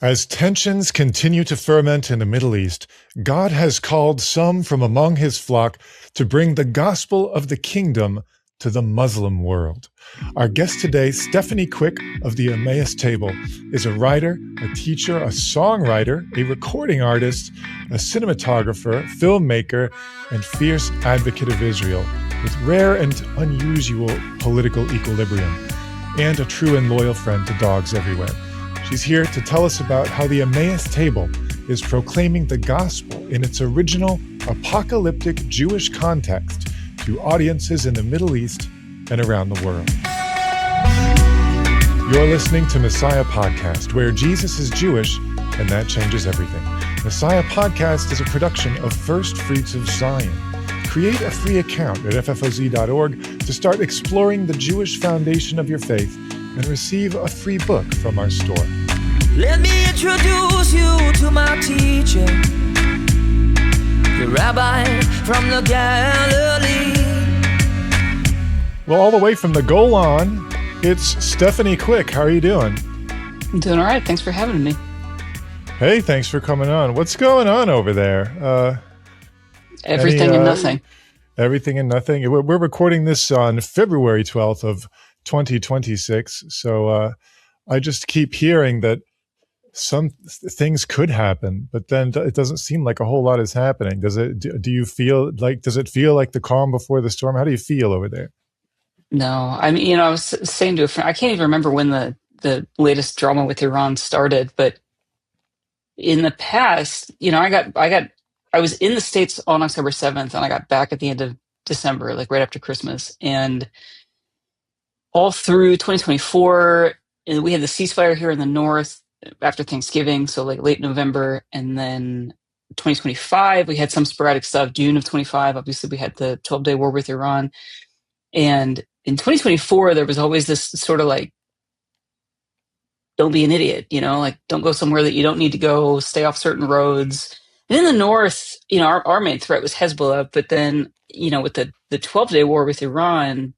As tensions continue to ferment in the Middle East, God has called some from among his flock to bring the gospel of the kingdom to the Muslim world. Our guest today, Stephanie Quick of the EMMAUS Table, is a writer, a teacher, a songwriter, a recording artist, a cinematographer, filmmaker, and fierce advocate of Israel, with rare and unusual political equilibrium, and a true and loyal friend to dogs everywhere. She's here to tell us about how the EMMAUS Table is proclaiming the gospel in its original apocalyptic Jewish context to audiences in the Middle East and around the world. You're listening to Messiah Podcast, where Jesus is Jewish, and that changes everything. Messiah Podcast is a production of First Fruits of Zion. Create a free account at ffoz.org to start exploring the Jewish foundation of your faith and receive a free book from our store. Let me introduce you to my teacher, the rabbi from the Galilee. Well, all the way from the Golan, it's Stephanie Quick. How are you doing? I'm doing all right. Thanks for having me. Hey, thanks for coming on. What's going on over there? Everything and nothing. Everything and nothing. We're recording this on February 12th of 2026. So I just keep hearing that some things could happen, but then it doesn't seem like a whole lot is happening. Does it? Do you feel like? Does it feel like the calm before the storm? How do you feel over there? No, I mean, I was saying to a friend, I can't even remember when the latest drama with Iran started, but in the past, I was in the States on October 7th, and I got back at the end of December, like right after Christmas, and all through 2024, and we had the ceasefire here in the north after Thanksgiving, so like late November, and then 2025, we had some sporadic stuff. June of 25, obviously, we had the 12-day war with Iran. And in 2024, there was always this sort of like, don't be an idiot, like don't go somewhere that you don't need to go, stay off certain roads. And in the north, our main threat was Hezbollah. But then, with the 12-day war with Iran,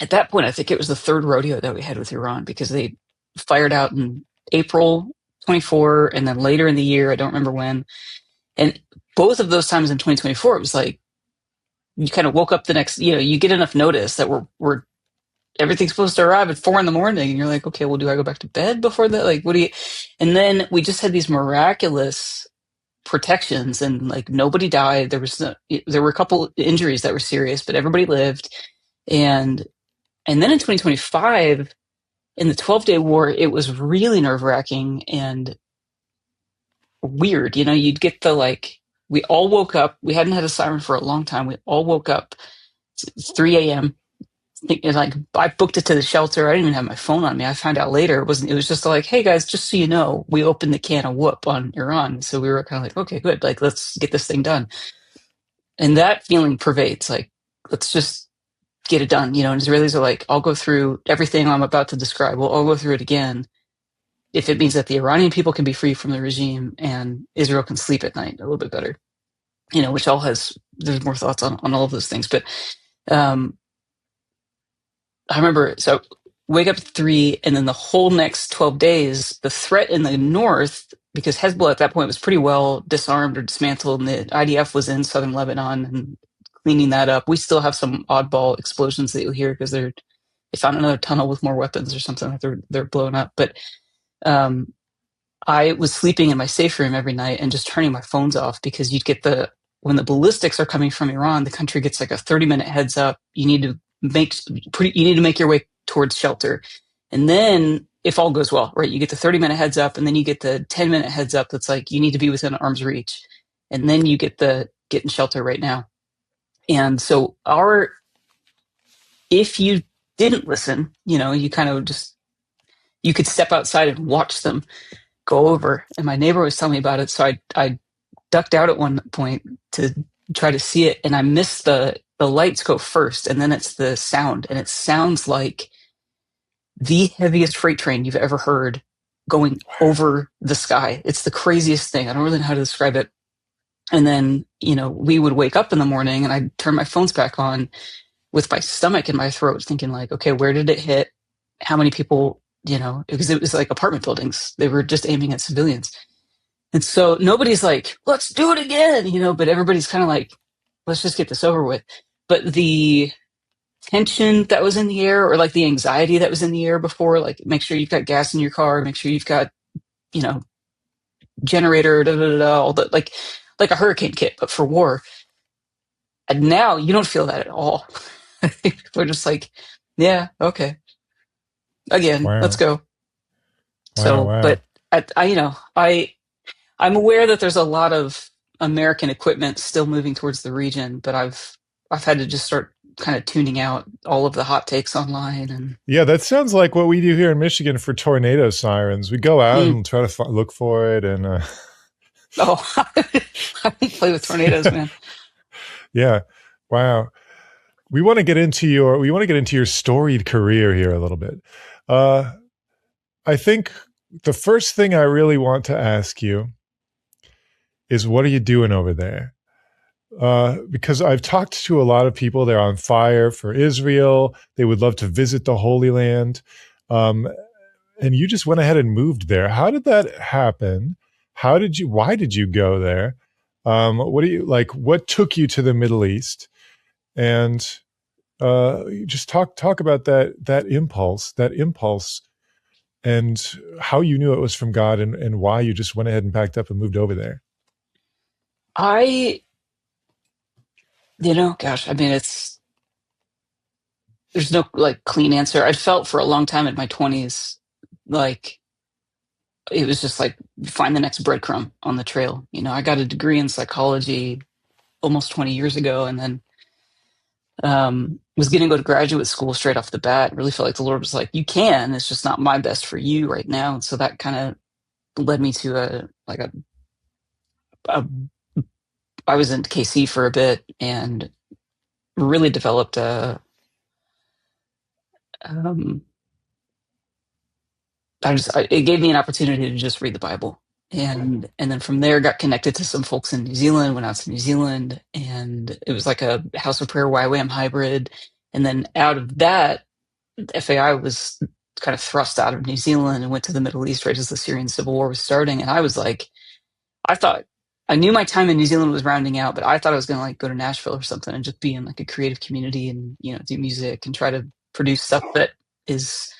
at that point, I think it was the third rodeo that we had with Iran, because they fired out in April 24 and then later in the year, I don't remember when. And both of those times in 2024, it was like, you kind of woke up the next, you get enough notice that we're everything's supposed to arrive at 4 a.m. and you're like, okay, well, do I go back to bed before that? Like, and then we just had these miraculous protections, and like nobody died. There were a couple injuries that were serious, but everybody lived. And then in 2025, in the 12-day war, it was really nerve-wracking and weird. You'd get we all woke up. We hadn't had a siren for a long time. We all woke up. It's 3 a.m. I booked it to the shelter. I didn't even have my phone on me. I found out later it was just like, hey guys, just so you know, we opened the can of whoop on Iran. So we were kind of like, okay, good. Like, let's get this thing done. And that feeling pervades, like, let's just get it done. And Israelis are like, I'll go through everything I'm about to describe. We'll all go through it again, if it means that the Iranian people can be free from the regime and Israel can sleep at night a little bit better, which there's more thoughts on all of those things. But I remember, so wake up at 3, and then the whole next 12 days, the threat in the north, because Hezbollah at that point was pretty well disarmed or dismantled, and the IDF was in southern Lebanon and cleaning that up. We still have some oddball explosions that you'll hear because they found another tunnel with more weapons or something that they're blowing up. But I was sleeping in my safe room every night and just turning my phones off, because you'd get when the ballistics are coming from Iran, the country gets like a 30-minute heads up. You need to make your way towards shelter. And then if all goes well, right, you get the 30-minute heads up, and then you get the 10-minute heads up that's like, you need to be within arm's reach. And then you get the get in shelter right now. And so if you didn't listen, you kind of you could step outside and watch them go over. And my neighbor was telling me about it. So I ducked out at one point to try to see it, and I missed the lights go first, and then it's the sound, and it sounds like the heaviest freight train you've ever heard going over the sky. It's the craziest thing. I don't really know how to describe it. And then, we would wake up in the morning, and I'd turn my phones back on with my stomach in my throat, thinking like, okay, where did it hit? How many people because it was like apartment buildings. They were just aiming at civilians. And so nobody's like, let's do it again, but everybody's kind of like, let's just get this over with. But the tension that was in the air, or like the anxiety that was in the air before, like make sure you've got gas in your car, make sure you've got, generator, all the like a hurricane kit, but for war. And now you don't feel that at all. I think we're just like, yeah, okay, again, let's Wow. go. Wow. So, Wow. but I'm aware that there's a lot of American equipment still moving towards the region, but I've had to just start kind of tuning out all of the hot takes online. And Yeah, that sounds like what we do here in Michigan for tornado sirens. We go out and try to look for it, and oh, I don't play with tornadoes, man. yeah, wow. We want to get into your storied career here a little bit. I think the first thing I really want to ask you is, what are you doing over there? Because I've talked to a lot of people. They're on fire for Israel. They would love to visit the Holy Land. And you just went ahead and moved there. How did that happen? Why did you go there? What do you like? What took you to the Middle East? And just talk about that impulse, and how you knew it was from God, and why you just went ahead and packed up and moved over there. Gosh, I mean, there's no like clean answer. I felt for a long time in my 20s, like it was just like find the next breadcrumb on the trail. I got a degree in psychology almost 20 years ago, and then was going to go to graduate school straight off the bat. Really felt like the Lord was like, you can, it's just not my best for you right now. And so that kind of led me to I was in KC for a bit and really developed it gave me an opportunity to just read the Bible. And then from there got connected to some folks in New Zealand, went out to New Zealand, and it was like a House of Prayer YWAM hybrid. And then out of that, FAI was kind of thrust out of New Zealand and went to the Middle East right as the Syrian civil war was starting. And I was like, I knew my time in New Zealand was rounding out, but I thought I was going to like go to Nashville or something and just be in like a creative community and, do music and try to produce stuff that is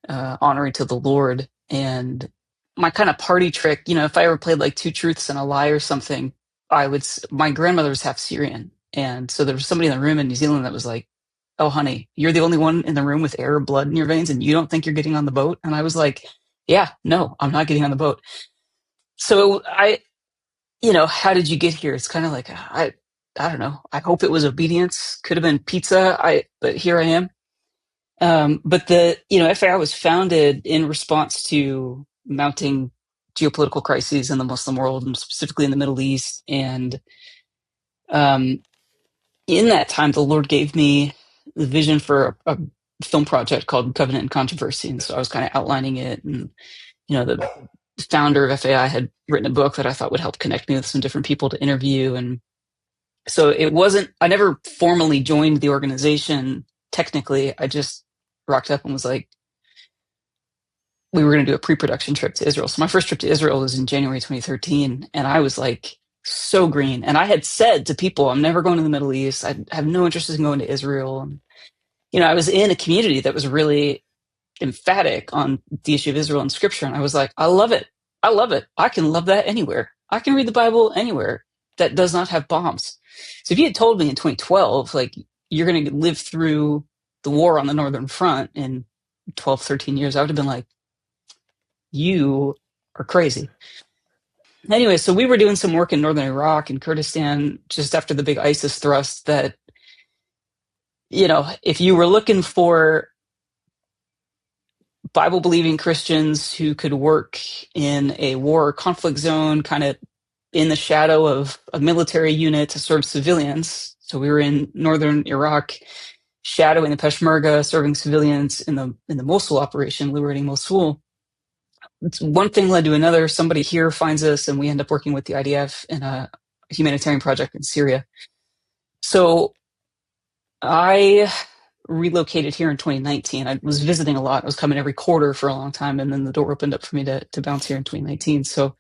honoring to the Lord. And my kind of party trick, if I ever played like Two Truths and a Lie or something, my grandmother was half Syrian. And so there was somebody in the room in New Zealand that was like, oh, honey, you're the only one in the room with Arab blood in your veins and you don't think you're getting on the boat? And I was like, yeah, no, I'm not getting on the boat. So how did you get here? It's kind of like, I don't know. I hope it was obedience. Could have been pizza. But here I am. But the FAI was founded in response to mounting geopolitical crises in the Muslim world, and specifically in the Middle East. And in that time, the Lord gave me the vision for a film project called Covenant and Controversy. And so I was kind of outlining it. And, the founder of FAI had written a book that I thought would help connect me with some different people to interview. And so I never formally joined the organization. Technically, I just rocked up and was like, we were going to do a pre-production trip to Israel. So my first trip to Israel was in January 2013. And I was like, so green. And I had said to people, I'm never going to the Middle East. I have no interest in going to Israel. And, I was in a community that was really emphatic on the issue of Israel in scripture. And I was like, I love it. I love it. I can love that anywhere. I can read the Bible anywhere that does not have bombs. So if you had told me in 2012, like, you're going to live through the war on the Northern Front in 12, 13 years, I would have been like, you are crazy. Anyway, so we were doing some work in northern Iraq and Kurdistan just after the big ISIS thrust that, if you were looking for Bible-believing Christians who could work in a war or conflict zone, kind of in the shadow of a military unit to serve civilians. So we were in northern Iraq, shadowing the Peshmerga, serving civilians in the Mosul operation, liberating Mosul. One thing led to another. Somebody here finds us, and we end up working with the IDF in a humanitarian project in Syria. So I relocated here in 2019. I was visiting a lot. I was coming every quarter for a long time, and then the door opened up for me to bounce here in 2019. So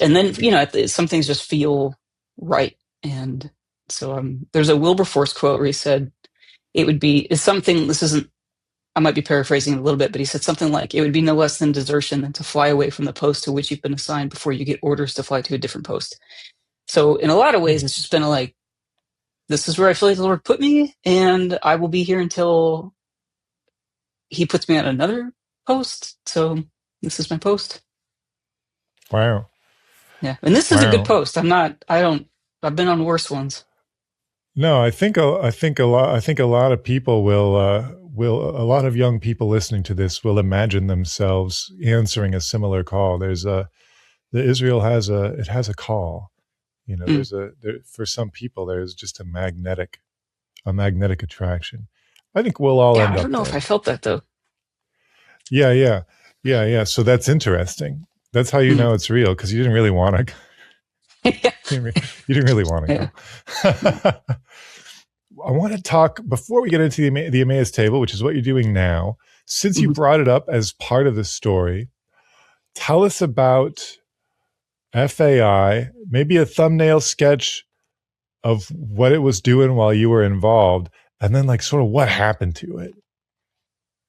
and then, some things just feel right. And so there's a Wilberforce quote where he said, it's something, this isn't, I might be paraphrasing a little bit, but he said something like, it would be no less than desertion than to fly away from the post to which you've been assigned before you get orders to fly to a different post. So in a lot of ways, it's just been like, this is where I feel like the Lord put me, and I will be here until he puts me on another post. So this is my post. Wow. Yeah. And this is a good post. I've been on worse ones. No, I think a lot of people will a lot of young people listening to this will imagine themselves answering a similar call. Israel has a call. For some people there's just a magnetic attraction. I think we'll all end up there. I don't know if I felt that though. Yeah. So that's interesting. That's how you know it's real, because you didn't really want to. You didn't really want to go. I want to talk, before we get into the EMMAUS table, which is what you're doing now, since you brought it up as part of the story, tell us about FAI, maybe a thumbnail sketch of what it was doing while you were involved, and then like sort of what happened to it.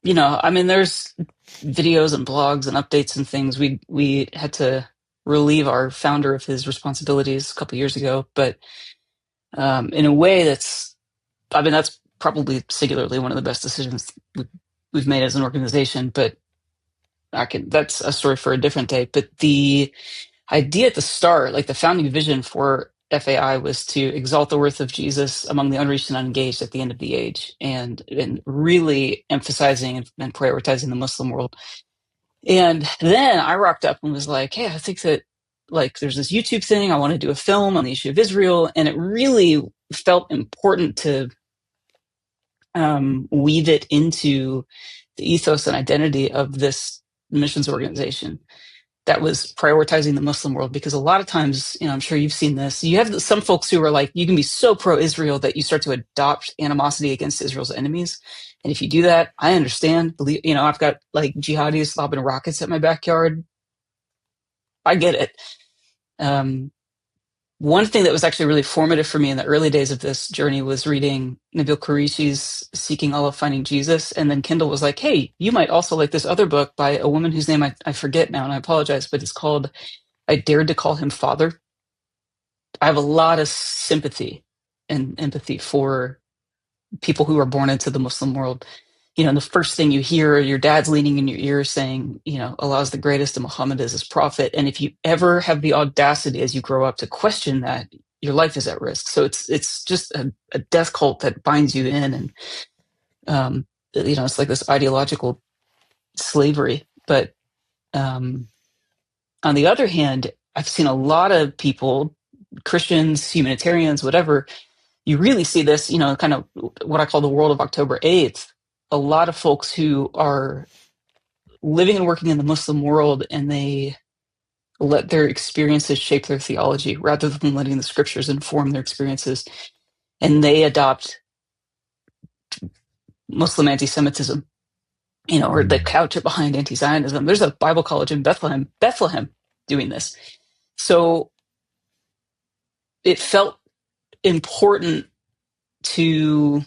There's videos and blogs and updates and things. We had to relieve our founder of his responsibilities a couple years ago, but in a way that's probably singularly one of the best decisions we've made as an organization, but that's a story for a different day. But the idea at the start, like the founding vision for FAI, was to exalt the worth of Jesus among the unreached and unengaged at the end of the age, and really emphasizing and prioritizing the Muslim world. And then I rocked up and was like, hey, I think that like there's this YouTube thing. I want to do a film on the issue of Israel. And it really felt important to weave it into the ethos and identity of this missions organization that was prioritizing the Muslim world. Because a lot of times, I'm sure you've seen this, you have some folks who are like, you can be so pro-Israel that you start to adopt animosity against Israel's enemies. And if you do that, I understand. I've got like jihadis lobbing rockets at my backyard. I get it. One thing that was actually really formative for me in the early days of this journey was reading Nabil Qureshi's Seeking Allah, Finding Jesus. And then Kindle was like, hey, you might also like this other book by a woman whose name I forget now, and I apologize, but it's called I Dared to Call Him Father. I have a lot of sympathy and empathy for people who are born into the Muslim world. And the first thing you hear, your dad's leaning in your ear saying, Allah is the greatest and Muhammad is his prophet. And if you ever have the audacity as you grow up to question that, your life is at risk. So it's just a death cult that binds you in. And, it's like this ideological slavery. But on the other hand, I've seen a lot of people, Christians, humanitarians, whatever, you really see this, kind of what I call the world of October 8th. A lot of folks who are living and working in the Muslim world, and they let their experiences shape their theology rather than letting the scriptures inform their experiences. And they adopt Muslim anti-Semitism, or they couch it behind anti-Zionism. There's a Bible college in Bethlehem doing this. So it felt important to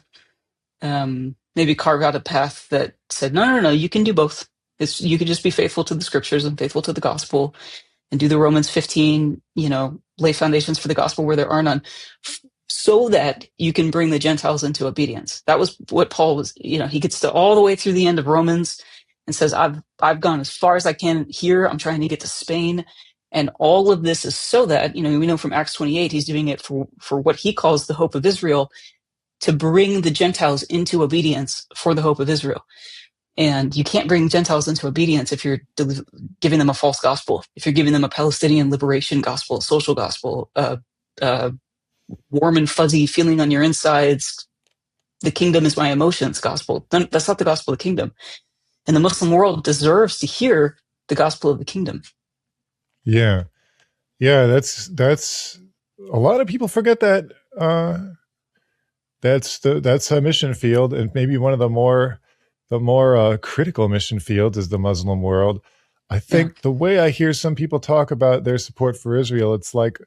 maybe carve out a path that said, no, you can do both. You can just be faithful to the scriptures and faithful to the gospel and do the Romans 15, lay foundations for the gospel where there are none, so that you can bring the Gentiles into obedience. That was what Paul was, he gets to all the way through the end of Romans and says, I've gone as far as I can here. I'm trying to get to Spain. And all of this is so that, we know from Acts 28, he's doing it for what he calls the hope of Israel, to bring the Gentiles into obedience for the hope of Israel. And you can't bring Gentiles into obedience if you're giving them a false gospel, if you're giving them a Palestinian liberation gospel, a social gospel, warm and fuzzy feeling on your insides, the kingdom is my emotions gospel. That's not the gospel of the kingdom. And the Muslim world deserves to hear the gospel of the kingdom. Yeah. That's a lot of people forget that that's a mission field, and maybe one of the more critical mission fields is the Muslim world. I Yeah, think the way I hear some people talk about their support for Israel, it's like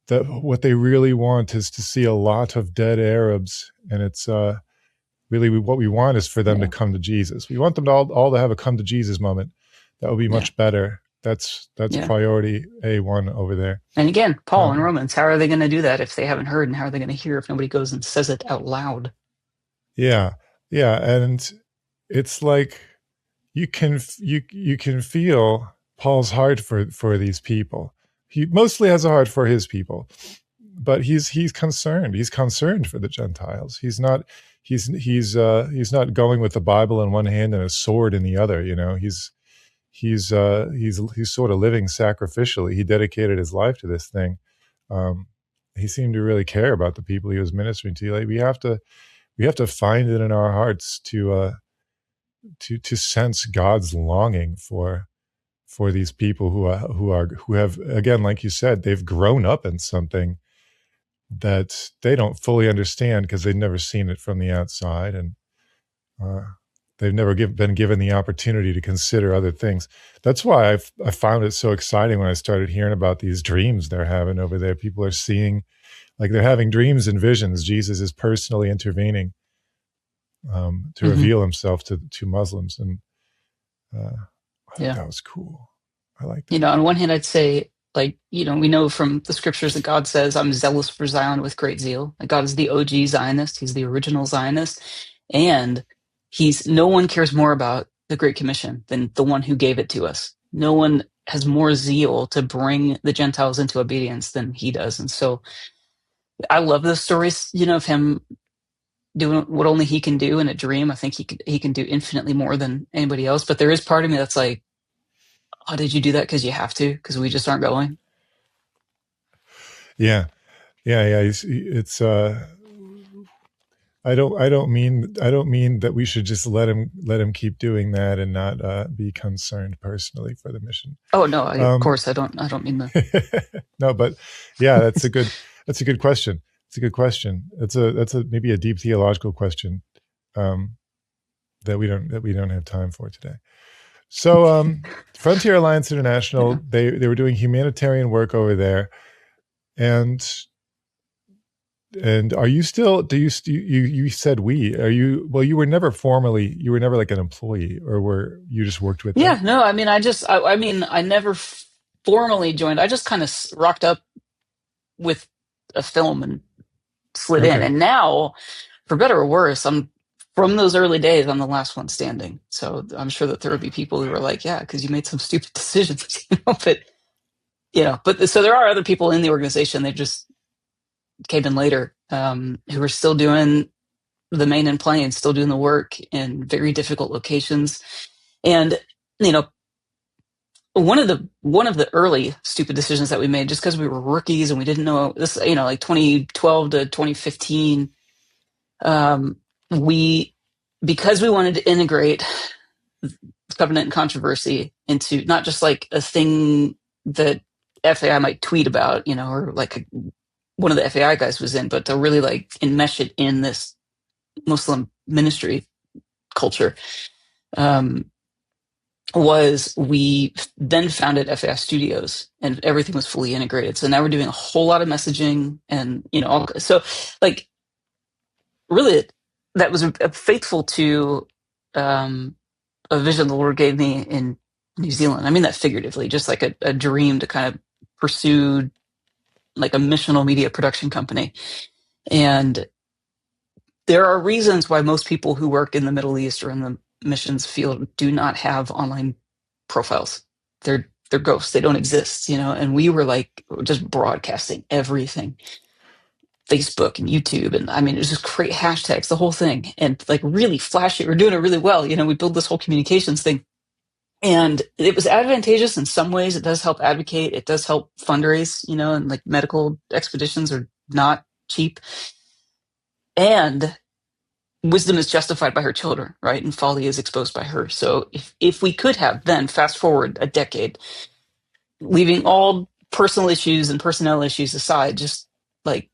that what they really want is to see a lot of dead Arabs, and it's really what we want is for them to yeah, come to Jesus. We want them to all to have a come to Jesus moment. That would be yeah, much better. That's yeah. priority A1 over there. And again, Paul and Um, Romans, how are they going to do that if they haven't heard? And how are they going to hear if nobody goes and says it out loud? yeah, yeah, and it's like you can feel Paul's heart for these people. He mostly has a heart for his people, but he's concerned. He's concerned for the Gentiles. He's not going with the Bible in one hand and a sword in the other. You know, he's sort of living sacrificially. He dedicated his life to this thing. Um, he seemed to really care about the people he was ministering to. Like we have to find it in our hearts to sense God's longing for these people who have, again, like you said, they've grown up in something that they don't fully understand because they've never seen it from the outside, and uh, they've never been given the opportunity to consider other things. That's why I found it so exciting when I started hearing about these dreams they're having over there. People are seeing, like, they're having dreams and visions. Jesus is personally intervening to Hmm. reveal himself to Muslims, and I thought Yeah. that was cool. I like You that. know, on one hand, I'd say, like, you know, we know from the scriptures that God says, I'm zealous for Zion with great zeal. Like, God is the OG Zionist. He's the original Zionist. And no one cares more about the Great Commission than the one who gave it to us. No one has more zeal to bring the Gentiles into obedience than he does. And so I love those stories, you know, of him doing what only he can do in a dream. I think he can do infinitely more than anybody else. But there is part of me that's like, oh, did you do that because you have to? Because we just aren't going. Yeah, yeah. It's I don't mean that we should just let him keep doing that and not be concerned personally for the mission. Oh no, of Um, course I don't mean the. no, but yeah, that's a good question. It's a good question. That's a maybe a deep theological question um, that we don't have time for today. So, Frontier Alliance International, Yeah. they were doing humanitarian work over there, and are you still? Do you said we? Are you? Well, you were never like an employee, or were you just worked with them? Yeah, no, I mean I mean I never formally joined. I just kind of rocked up with a film and slid in, Okay. and now, for better or worse, I'm from those early days. I'm the last one standing. So I'm sure that there would be people who are like, yeah, because you made some stupid decisions, you know. But so there are other people in the organization. They just came in later, who are still doing the main and playing, still doing the work in very difficult locations. And you know, one of the early stupid decisions that we made, just because we were rookies and we didn't know this, you know, like 2012 to 2015, um, we because we wanted to integrate covenant and controversy into not just like a thing that FAI might tweet about, you know, or like one of the FAI guys was in, but to really like enmesh it in this Muslim ministry culture. Um, was we then founded FAS Studios, and everything was fully integrated. So now we're doing a whole lot of messaging, and you know, so like really, that was faithful to a vision the Lord gave me in New Zealand. I mean that figuratively, just like a dream to kind of pursue like a missional media production company. And there are reasons why most people who work in the Middle East or in the missions field do not have online profiles. They're ghosts. They don't exist, you know. And we were like just broadcasting everything, Facebook and YouTube, and I mean it was just create hashtags, the whole thing, and like really flashy. We're doing it really well, you know. We build this whole communications thing, and it was advantageous in some ways. It does help advocate. It does help fundraise, you know, and like medical expeditions are not cheap, and wisdom is justified by her children, right? And folly is exposed by her. So if we could have then fast forward a decade, leaving all personal issues and personnel issues aside, just like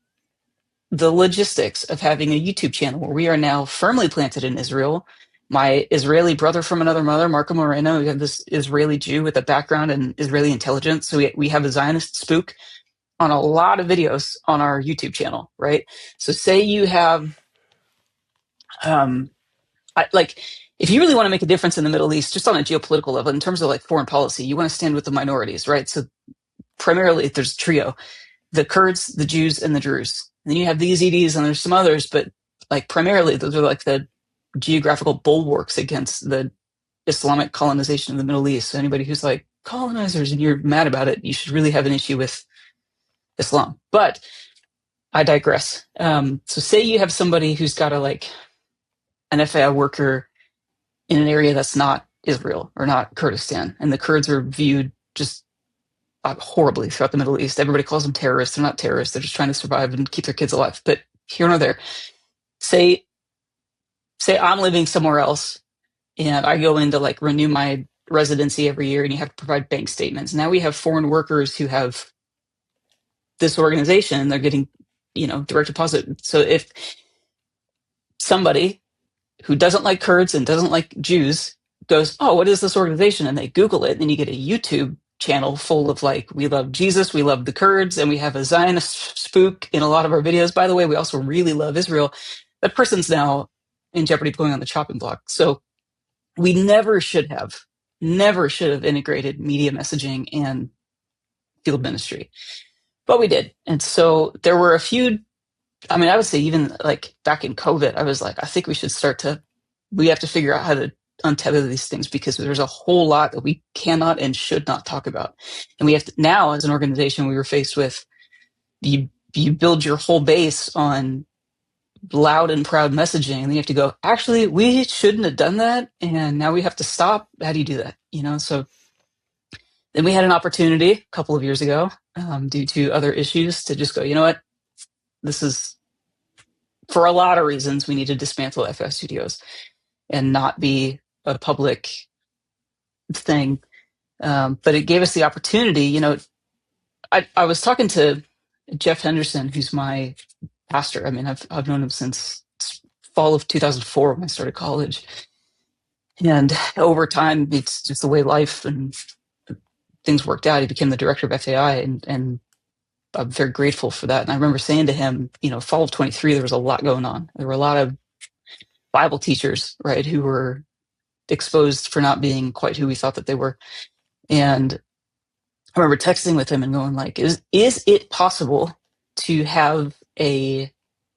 the logistics of having a YouTube channel where we are now firmly planted in Israel. My Israeli brother from another mother, Marco Moreno, we have this Israeli Jew with a background in Israeli intelligence. So we have a Zionist spook on a lot of videos on our YouTube channel, right? So say you have, if you really want to make a difference in the Middle East, just on a geopolitical level, in terms of like foreign policy, you want to stand with the minorities, right? So primarily there's a trio: the Kurds, the Jews, and the Druze. And then you have the Yazidis, and there's some others, but like primarily those are like the geographical bulwarks against the Islamic colonization of the Middle East. So anybody who's like colonizers and you're mad about it, you should really have an issue with Islam. But I digress. So say you have somebody who's got an FAI worker in an area that's not Israel or not Kurdistan, and the Kurds are viewed just horribly throughout the Middle East. Everybody calls them terrorists. They're not terrorists. They're just trying to survive and keep their kids alive. But here nor there. Say I'm living somewhere else and I go in to like renew my residency every year, and you have to provide bank statements. Now we have foreign workers who have this organization and they're getting, direct deposit. So if somebody who doesn't like Kurds and doesn't like Jews goes, oh, what is this organization? And they Google it, and then you get a YouTube channel full of like, we love Jesus, we love the Kurds, and we have a Zionist spook in a lot of our videos. By the way, we also really love Israel. That person's now in jeopardy of going on the chopping block. So we never should have integrated media messaging and field ministry, but we did. And so there were a few, I would say even like back in COVID, I was like, I think we have to figure out how to untether these things, because there's a whole lot that we cannot and should not talk about. And we have to, now as an organization, we were faced with, you build your whole base on loud and proud messaging, and then you have to go, actually, we shouldn't have done that, and now we have to stop. How do you do that? So then we had an opportunity a couple of years ago, due to other issues, to just go, you know what, this is, for a lot of reasons, we need to dismantle FS Studios and not be a public thing. But it gave us the opportunity. I was talking to Jeff Henderson, who's my pastor. I've known him since fall of 2004 when I started college. And over time, it's just the way life and things worked out. He became the director of FAI, and I'm very grateful for that. And I remember saying to him, fall of 23, there was a lot going on. There were a lot of Bible teachers, right, who were exposed for not being quite who we thought that they were. And I remember texting with him and going like, is it possible to have a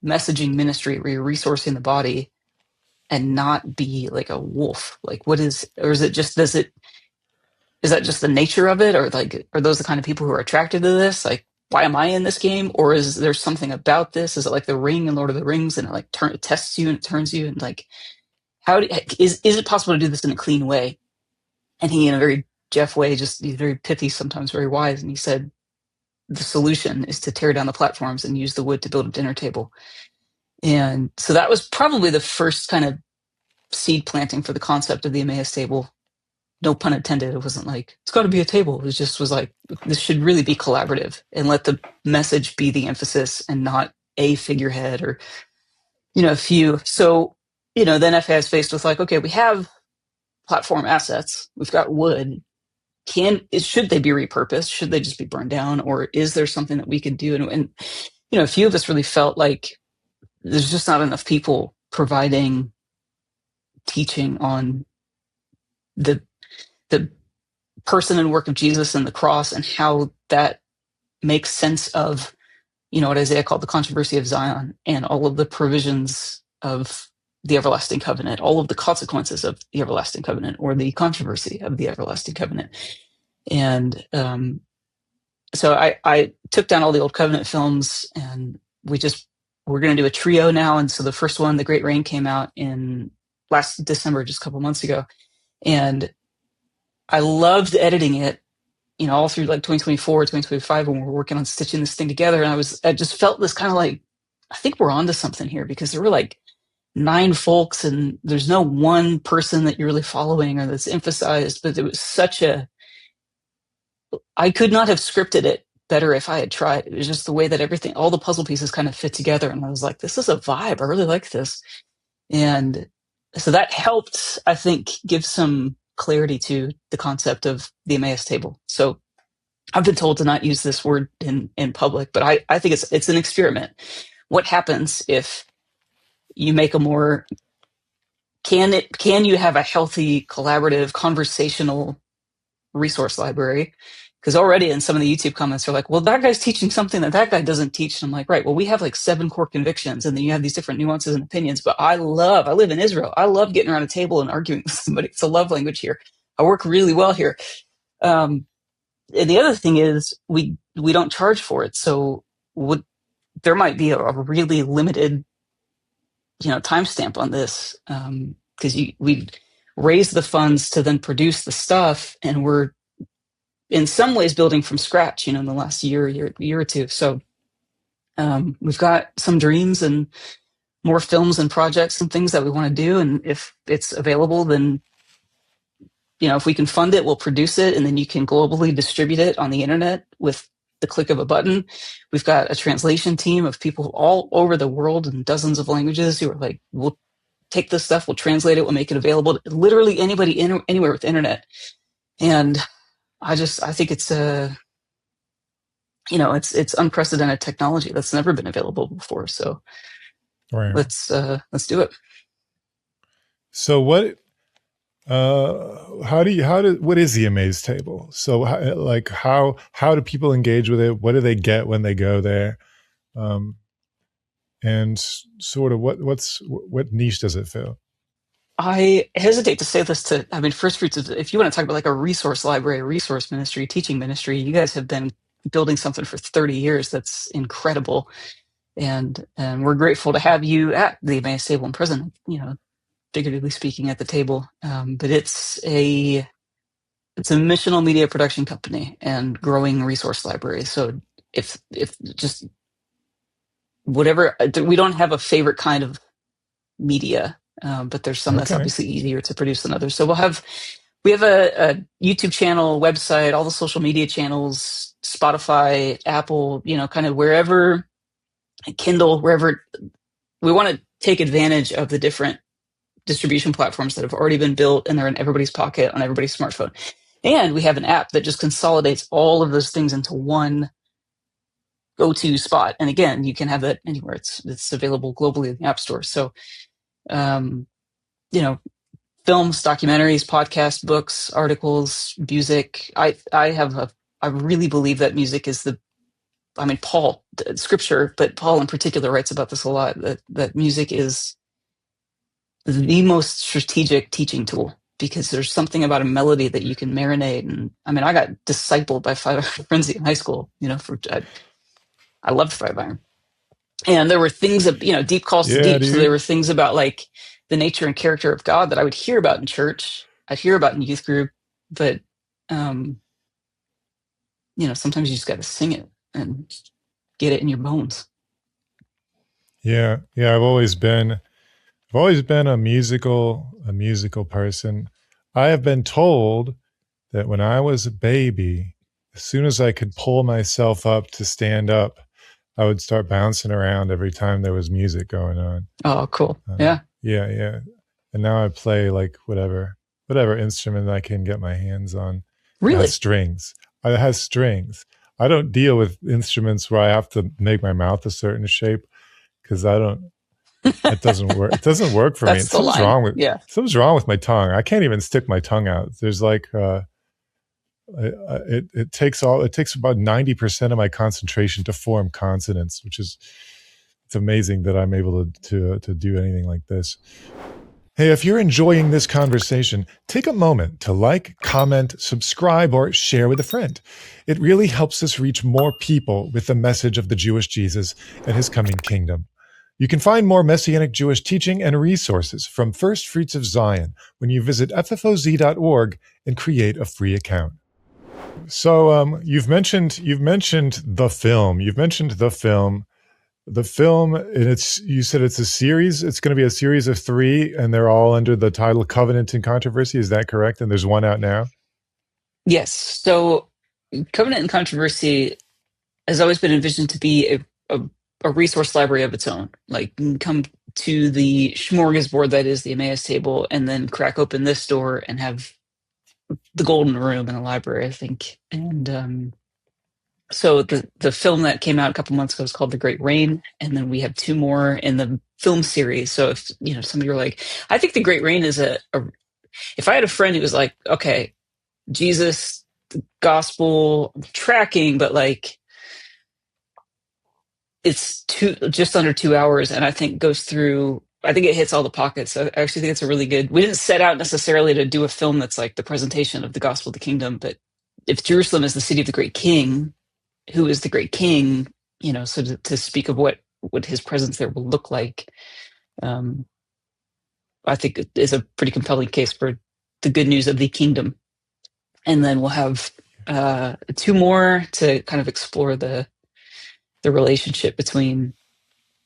messaging ministry where you're resourcing the body and not be like a wolf? Like, is that just the nature of it? Or like, are those the kind of people who are attracted to this? Like, why am I in this game? Or is there something about this? Is it like the ring in Lord of the Rings, and it tests you and it turns you, and like, is it possible to do this in a clean way? And he, in a very Jeff way, he's very pithy, sometimes very wise. And he said, the solution is to tear down the platforms and use the wood to build a dinner table. And so that was probably the first kind of seed planting for the concept of the EMMAUS table. No pun intended. It wasn't like, it's got to be a table. It was like, this should really be collaborative, and let the message be the emphasis and not a figurehead or, a few. So, then FAI is faced with like, okay, we have platform assets. We've got wood. Should they be repurposed? Should they just be burned down? Or is there something that we can do? And a few of us really felt like there's just not enough people providing teaching on the person and work of Jesus and the cross, and how that makes sense of, what Isaiah called the controversy of Zion, and all of the provisions of the everlasting covenant, all of the consequences of the everlasting covenant, or the controversy of the everlasting covenant. And so I took down all the old covenant films, and we're going to do a trio now. And so the first one, The Great Rain, came out in last December, just a couple months ago. And I loved editing it, all through like 2024, 2025, when we're working on stitching this thing together. And I just felt this kind of like, I think we're onto something here, because there were like 9 folks, and there's no one person that you're really following or that's emphasized, but it was I could not have scripted it better if I had tried. It was just the way that everything, all the puzzle pieces kind of fit together. And I was like, this is a vibe. I really like this. And so that helped, I think, give some clarity to the concept of the EMMAUS table. So I've been told to not use this word in public, but I think it's an experiment. What happens if you make a more, can you have a healthy, collaborative, conversational resource library? Because already in some of the YouTube comments are like, well, that guy's teaching something that guy doesn't teach. And I'm like, right, well, we have like 7 core convictions, and then you have these different nuances and opinions. But I live in Israel. I love getting around a table and arguing with somebody. It's a love language here. I work really well here. And the other thing is we don't charge for it. So there might be a really limited, timestamp on this, because we raise the funds to then produce the stuff, and we're in some ways building from scratch, in the last year or two. So we've got some dreams and more films and projects and things that we want to do. And if it's available, then, if we can fund it, we'll produce it, and then you can globally distribute it on the internet with the click of a button. We've got a translation team of people all over the world in dozens of languages who are like, we'll take this stuff, we'll translate it, we'll make it available to literally anybody anywhere with the internet. And I think it's it's unprecedented technology that's never been available before. So Right. let's do it. So what what is the EMMAUS table? So how do people engage with it? What do they get when they go there? And sort of what niche does it fill? I hesitate to say this First Fruits, if you want to talk about like a resource library, resource ministry, teaching ministry, you guys have been building something for 30 years. That's incredible. And we're grateful to have you at the EMMAUS table and present, figuratively speaking, at the table. But it's a missional media production company and growing resource library. So if just whatever, we don't have a favorite kind of media, but there's some that's obviously easier to produce than others. So we have a YouTube channel, website, all the social media channels, Spotify, Apple, kind of wherever, Kindle, wherever. We want to take advantage of the different distribution platforms that have already been built, and they're in everybody's pocket on everybody's smartphone. And we have an app that just consolidates all of those things into one go-to spot. And again, you can have that anywhere. It's available globally in the App Store. So, films, documentaries, podcasts, books, articles, music. I really believe that music is Paul, scripture, but Paul in particular writes about this a lot, that music is the most strategic teaching tool, because there's something about a melody that you can marinate. And I got discipled by Five Iron Frenzy in high school, I loved Five Iron. And there were things of, deep calls to deep. Dude. So there were things about like the nature and character of God that I would hear about in church. I'd hear about in youth group, but, sometimes you just got to sing it and get it in your bones. Yeah. I've always been a musical person. I have been told that when I was a baby, as soon as I could pull myself up to stand up, I would start bouncing around every time there was music going on. Oh, cool. Yeah. Yeah. And now I play like whatever instrument I can get my hands on. Really? It has strings. I don't deal with instruments where I have to make my mouth a certain shape, because it doesn't work. It doesn't work for me. Something's wrong with my tongue. I can't even stick my tongue out. There's like, it takes about 90% of my concentration to form consonants, it's amazing that I'm able to do anything like this. Hey, if you're enjoying this conversation, take a moment to like, comment, subscribe, or share with a friend. It really helps us reach more people with the message of the Jewish Jesus and his coming kingdom. You can find more Messianic Jewish teaching and resources from First Fruits of Zion when you visit ffoz.org and create a free account. So you've mentioned the film. The film, and you said it's a series. It's going to be a series of 3, and they're all under the title Covenant and Controversy. Is that correct? And there's one out now? Yes. So Covenant and Controversy has always been envisioned to be a resource library of its own. Like, you can come to the smorgasbord that is the Emmaus Table, and then crack open this door and have the golden room in the library, I think. And so the film that came out a couple months ago is called The Great Rain, and then we have two more in the film series. So if some of you are like, I think The Great Rain is if I had a friend who was like, okay, Jesus, the gospel, tracking, but like, it's just under 2 hours, and I think it hits all the pockets. I actually think it's a really good. We didn't set out necessarily to do a film that's like the presentation of the gospel of the kingdom, but if Jerusalem is the city of the great king, who is the great king? So to speak of what his presence there will look like, I think it is a pretty compelling case for the good news of the kingdom. And then we'll have two more to kind of explore the relationship between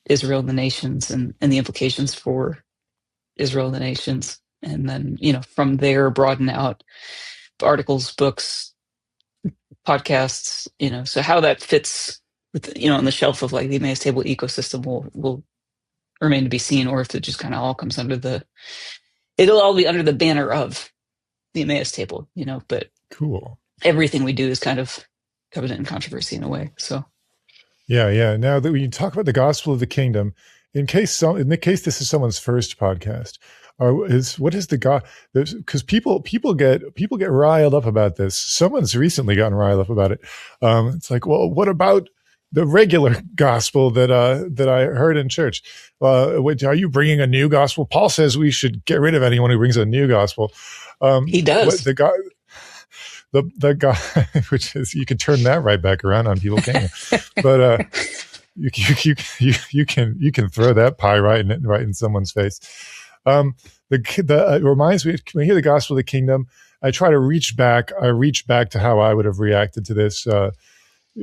Israel and the nations, and the implications for Israel and the nations. And then, from there, broaden out articles, books, podcasts, so how that fits with, on the shelf of like the Emmaus Table ecosystem will remain to be seen, or if it just kind of all comes it'll all be under the banner of the Emmaus Table, but Cool. Everything we do is kind of covenant and controversy in a way. So yeah. Now that we talk about the gospel of the kingdom, in the case this is someone's first podcast, what is the God? Because people get riled up about this. Someone's recently gotten riled up about it. It's like, well, what about the regular gospel that I heard in church? Are you bringing a new gospel? Paul says we should get rid of anyone who brings a new gospel. He does. The guy, which is, you can turn that right back around on people, can't you? But you can throw that pie right in someone's face. It reminds me, when I hear the gospel of the kingdom, I try to reach back. I reach back to how I would have reacted to this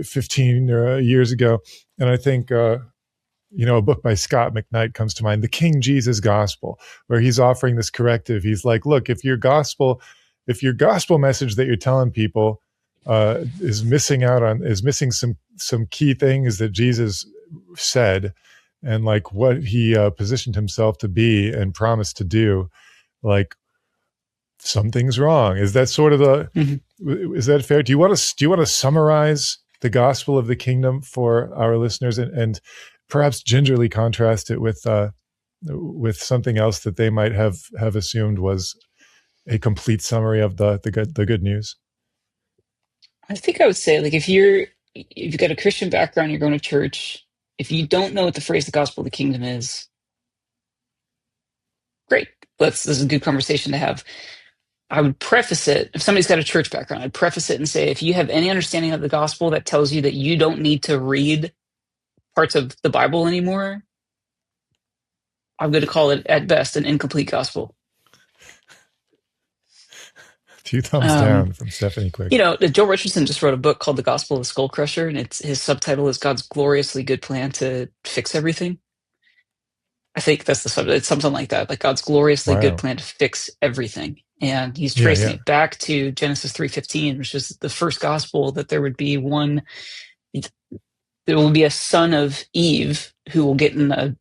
15 years ago, and I think a book by Scott McKnight comes to mind, The King Jesus Gospel, where he's offering this corrective. He's like, look, if your gospel message that you're telling people is missing some key things that Jesus said, and like what he positioned himself to be and promised to do, like, something's wrong. Is that sort of is that fair? Do you want to summarize the gospel of the kingdom for our listeners, and perhaps gingerly contrast it with something else that they might have assumed was a complete summary of the good news? I think I would say, like, if you've got a Christian background, you're going to church, if you don't know what the phrase the gospel of the kingdom is, great. This is a good conversation to have. I would preface it, if somebody's got a church background, I'd preface it and say, if you have any understanding of the gospel that tells you that you don't need to read parts of the Bible anymore, I'm going to call it at best an incomplete gospel. 2 thumbs down from Stephanie Quick. Joel Richardson just wrote a book called The Gospel of the Skull Crusher, and his subtitle is God's Gloriously Good Plan to Fix Everything. I think that's the subtitle. It's something like that, like God's gloriously good plan to fix everything. And he's tracing it back to Genesis 3:15, which is the first gospel, that there would be a son of Eve who will get in a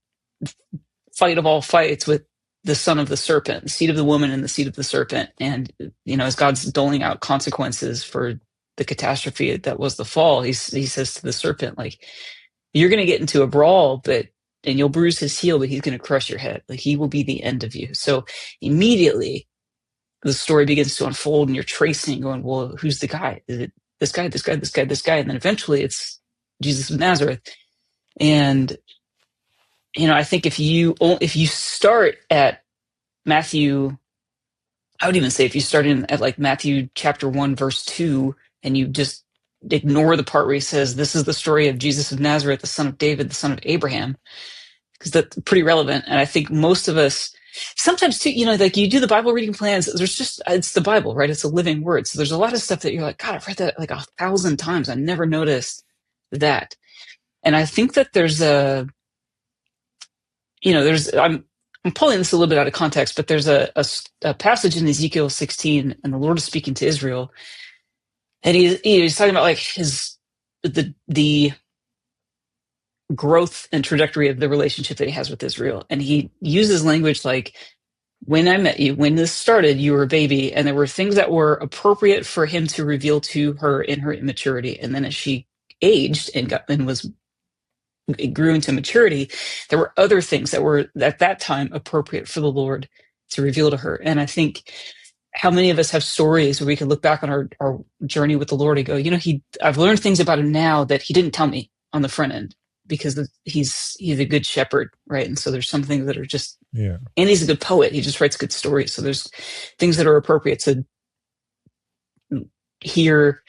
fight of all fights with the son of the serpent, the seed of the woman and the seed of the serpent. And, as God's doling out consequences for the catastrophe that was the fall, he says to the serpent, like, you're going to get into a brawl, and you'll bruise his heel, but he's going to crush your head. Like, he will be the end of you. So immediately the story begins to unfold, and you're tracing, going, well, who's the guy? Is it this guy, this guy, this guy, this guy? And then eventually it's Jesus of Nazareth. And, I think if you start at Matthew, I would even say if you start at like Matthew chapter 1, verse 2, and you just ignore the part where he says, this is the story of Jesus of Nazareth, the son of David, the son of Abraham, because that's pretty relevant. And I think most of us, sometimes too, like, you do the Bible reading plans, it's the Bible, right? It's a living word. So there's a lot of stuff that you're like, God, I've read that like 1,000 times. I never noticed that. And I think that I'm pulling this a little bit out of context, but there's a passage in Ezekiel 16, and the Lord is speaking to Israel, and he's talking about like his the growth and trajectory of the relationship that he has with Israel. And he uses language like, when I met you, when this started, you were a baby, and there were things that were appropriate for him to reveal to her in her immaturity. And then as she aged and grew into maturity, there were other things that were at that time appropriate for the Lord to reveal to her. And I think how many of us have stories where we can look back on our journey with the Lord and go, I've learned things about him now that he didn't tell me on the front end, because he's a good shepherd, right? And so there's some things that are just, Yeah. and he's a good poet. He just writes good stories. So there's things that are appropriate to hear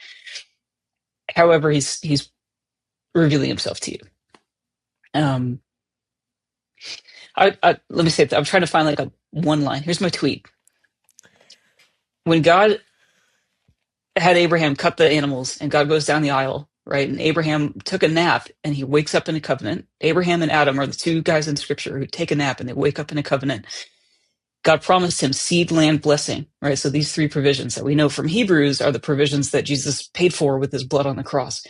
however he's revealing himself to you. Let me say that I'm trying to find like a one line. Here's my tweet. When God had Abraham cut the animals and God goes down the aisle, right? And Abraham took a nap and he wakes up in a covenant. Abraham and Adam are the two guys in scripture who take a nap and they wake up in a covenant. God promised him seed, land, blessing, right? So these three provisions that we know from Hebrews are the provisions that Jesus paid for with his blood on the cross.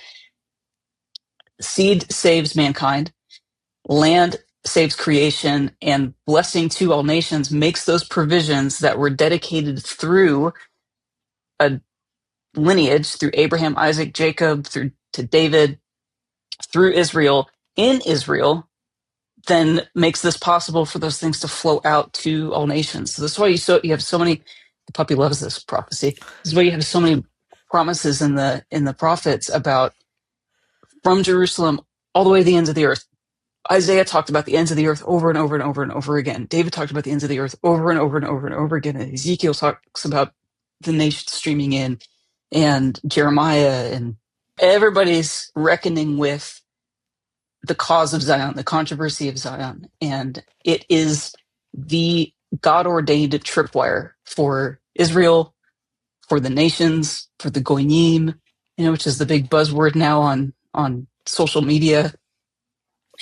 Seed saves mankind. Land saves creation, and blessing to all nations makes those provisions that were dedicated through a lineage, through Abraham, Isaac, Jacob, through to David, through Israel, in Israel, then makes this possible for those things to flow out to all nations. So that's why you have so many. The puppy loves this prophecy. This is why you have so many promises in the prophets about from Jerusalem all the way to the ends of the earth. Isaiah talked about the ends of the earth over and over and over and over again. David talked about the ends of the earth over and over and over and over again. And Ezekiel talks about the nation streaming in, and Jeremiah, and everybody's reckoning with the cause of Zion, the controversy of Zion. And it is the God-ordained tripwire for Israel, for the nations, for the Goyim, which is the big buzzword now on social media.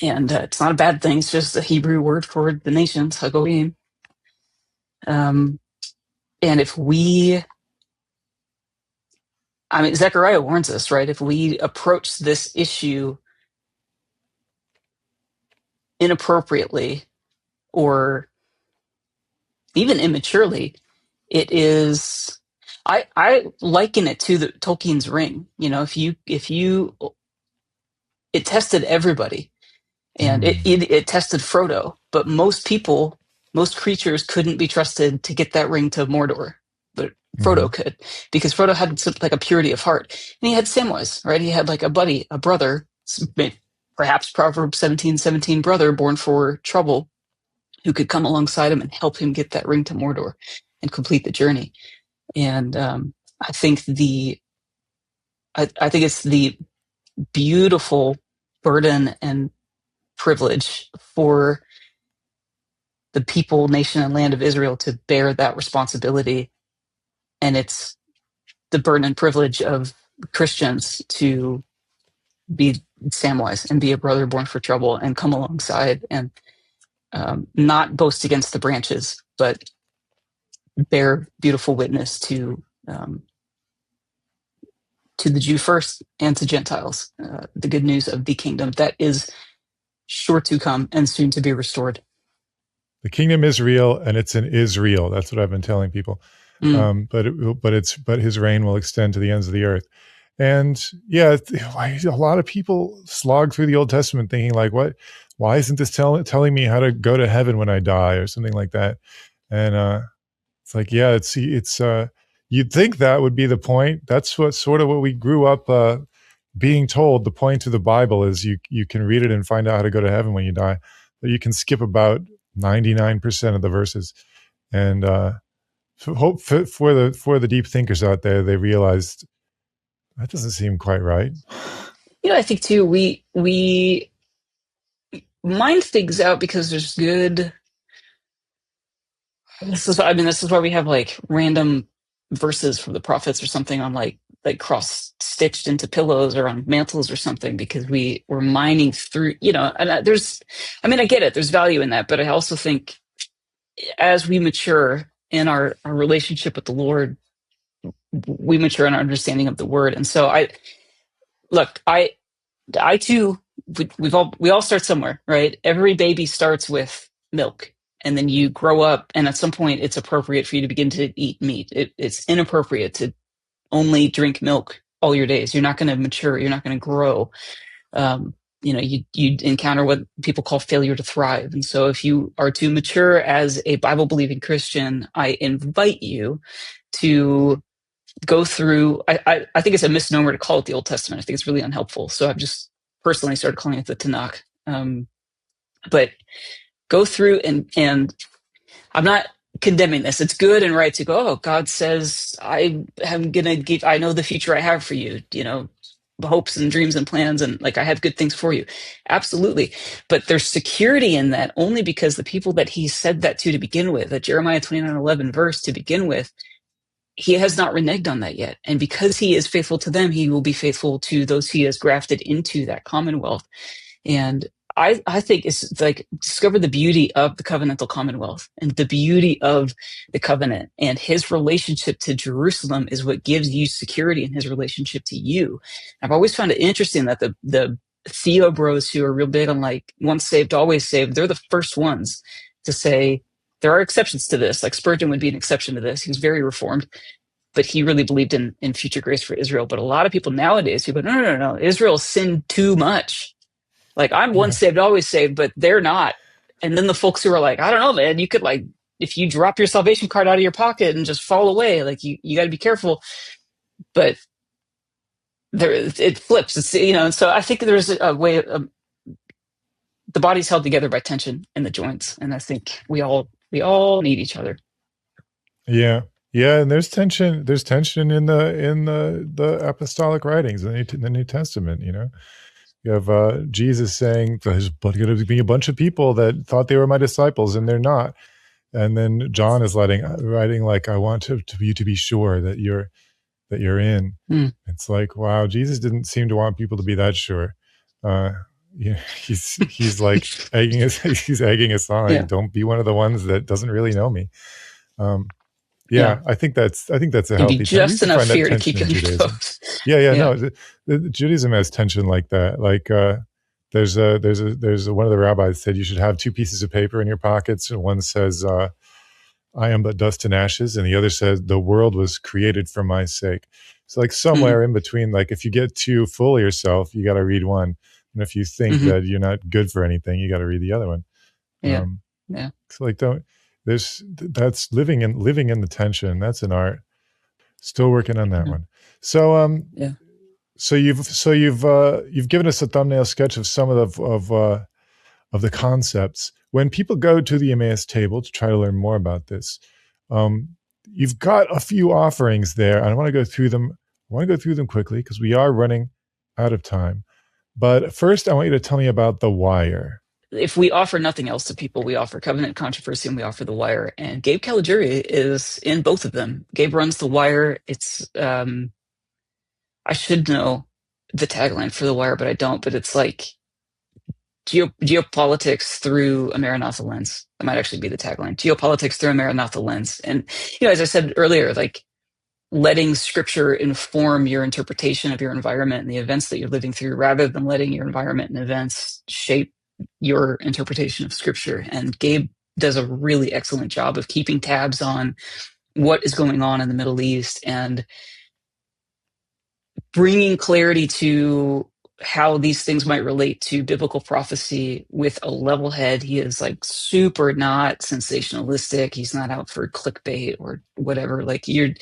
And it's not a bad thing. It's just a Hebrew word for the nations, Hagoyim. And if Zechariah warns us, right? If we approach this issue inappropriately or even immaturely, it is. I liken it to the Tolkien's Ring. It tested everybody. And it tested Frodo, but most creatures couldn't be trusted to get that ring to Mordor, but Frodo could, because Frodo had like a purity of heart, and he had Samwise, right? He had like a buddy, a brother, perhaps Proverbs 17:17 brother born for trouble, who could come alongside him and help him get that ring to Mordor and complete the journey. And I think it's the beautiful burden and privilege for the people, nation, and land of Israel to bear that responsibility. And it's the burden and privilege of Christians to be Samwise and be a brother born for trouble and come alongside and not boast against the branches, but bear beautiful witness to the Jew first and to Gentiles, the good news of the kingdom that is sure to come and soon to be restored. The kingdom is real, and it's in Israel. That's what I've been telling people. But his reign will extend to the ends of the earth. And yeah, a lot of people slog through the Old Testament thinking like, "What? Why isn't this telling me how to go to heaven when I die, or something like that?" And it's like, yeah, it's you'd think that would be the point. That's what we grew up being told. The point of the Bible is you can read it and find out how to go to heaven when you die, but you can skip about 99% of the verses. And hope for the deep thinkers out there, they realized that doesn't seem quite right. I think too, we mind things out because there's good. This is why we have like random verses from the prophets or something on like cross stitched into pillows or on mantles or something, because we're mining through, and I get it. There's value in that, but I also think as we mature in our relationship with the Lord, we mature in our understanding of the word. And so look, I too, we all start somewhere, right? Every baby starts with milk, and then you grow up, and at some point, it's appropriate for you to begin to eat meat. It's inappropriate to only drink milk all your days. You're not going to mature. You're not going to grow. You encounter what people call failure to thrive. And so, if you are to mature as a Bible believing Christian, I invite you to go through. I think it's a misnomer to call it the Old Testament. I think it's really unhelpful. So I've just personally started calling it the Tanakh. But go through and I'm not condemning this. It's good and right to go, oh, God says I know the future I have for you, hopes and dreams and plans, and like I have good things for you. Absolutely. But there's security in that only because the people that he said that to begin with, that Jeremiah 29:11 verse to begin with, he has not reneged on that yet. And because he is faithful to them, he will be faithful to those he has grafted into that commonwealth. And I think it's like discover the beauty of the covenantal commonwealth and the beauty of the covenant, and his relationship to Jerusalem is what gives you security in his relationship to you. I've always found it interesting that the Theo bros who are real big on like once saved, always saved, they're the first ones to say there are exceptions to this. Like Spurgeon would be an exception to this. He was very reformed, but he really believed in future grace for Israel. But a lot of people nowadays who go, no, Israel sinned too much. Like I'm once saved, always saved, but they're not. And then the folks who are like, I don't know, man, you could like, if you drop your salvation card out of your pocket and just fall away, like you got to be careful. But it flips. It's, and so I think there's a way of, the body's held together by tension in the joints. And I think we all need each other. Yeah. Yeah. And there's tension in the apostolic writings in the New Testament, You have Jesus saying there's going to be a bunch of people that thought they were my disciples and they're not. And then John is writing like, I want you to be sure that you're in. It's like, wow, Jesus didn't seem to want people to be that sure. He's like egging us on. Like, don't be one of the ones that doesn't really know me. I think that's a healthy. Just enough fear to keep you close. No, Judaism has tension like that. Like there's one of the rabbis said you should have two pieces of paper in your pockets, and one says I am but dust and ashes, and the other says the world was created for my sake. So like somewhere in between, like if you get too full of yourself, you got to read one, and if you think that you're not good for anything, you got to read the other one. So like that's living in the tension. That's an art. Still working on that one. So so you've given us a thumbnail sketch of some of the concepts. When people go to the EMMAUS table to try to learn more about this, you've got a few offerings there, and I want to go through them. I want to go through them quickly because we are running out of time. But first, I want you to tell me about The Wire. If we offer nothing else to people, we offer Covenant Controversy and we offer The Wire. And Gabe Caligiuri is in both of them. Gabe runs The Wire. It's I should know the tagline for The Wire, but I don't. But it's like geopolitics through a Maranatha lens. That might actually be the tagline. Geopolitics through a Maranatha lens. And as I said earlier, like letting scripture inform your interpretation of your environment and the events that you're living through, rather than letting your environment and events shape your interpretation of scripture. And Gabe does a really excellent job of keeping tabs on what is going on in the Middle East and bringing clarity to how these things might relate to biblical prophecy with a level head. He is like super not sensationalistic. He's not out for clickbait or whatever. Like you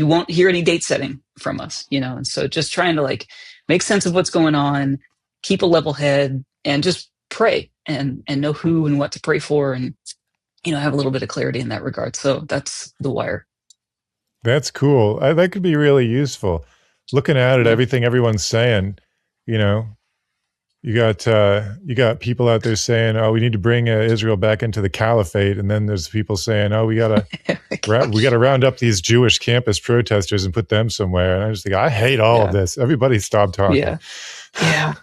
won't hear any date setting from us, and so just trying to like make sense of what's going on, keep a level head, and just pray and know who and what to pray for, and have a little bit of clarity in that regard. So that's The Wire. That's cool. That could be really useful. Looking at it, everything everyone's saying, you got people out there saying, "Oh, we need to bring Israel back into the caliphate," and then there's people saying, "Oh, we gotta round up these Jewish campus protesters and put them somewhere." And I just think, I hate all of this. Everybody stop talking. Yeah.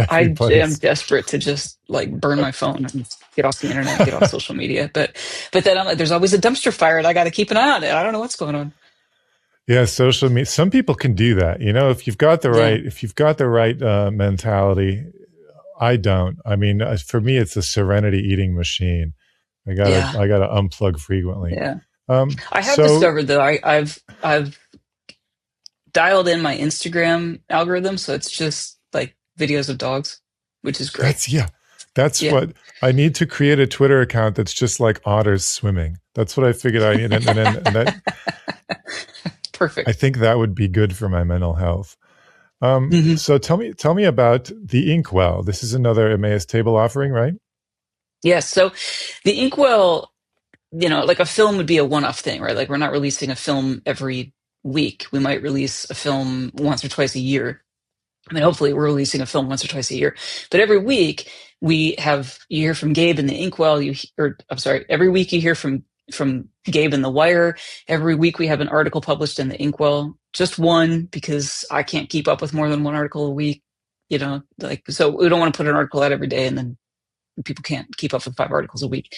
I am desperate to just like burn my phone and get off the internet, get off social media. But then I'm like, there's always a dumpster fire, and I got to keep an eye on it. I don't know what's going on. Yeah, social media. Some people can do that. You know, if you've got the Yeah. right, mentality. I don't. I mean, for me, it's a serenity eating machine. Yeah. I gotta unplug frequently. Yeah. I have So discovered though, I've dialed in my Instagram algorithm, so it's just like videos of dogs, which is great. that's yeah, that's Yeah. what I need to create a Twitter account that's just like otters swimming. That's what I figured I need, and that I Perfect. think that would be good for my mental health. Hmm. So tell me about the Inkwell. This is another Emmaus Table offering, right? Yes. So the Inkwell, like a film would be a one-off thing, right? Like we're not releasing a film every week. We might release a film once or twice a year. I mean, hopefully we're releasing a film once or twice a year, but every week you hear from Gabe in the Inkwell, I'm sorry, every week you hear from Gabe in the Wire. Every week we have an article published in the Inkwell, just one, because I can't keep up with more than one article a week, like, so we don't want to put an article out every day and then people can't keep up with 5 articles a week.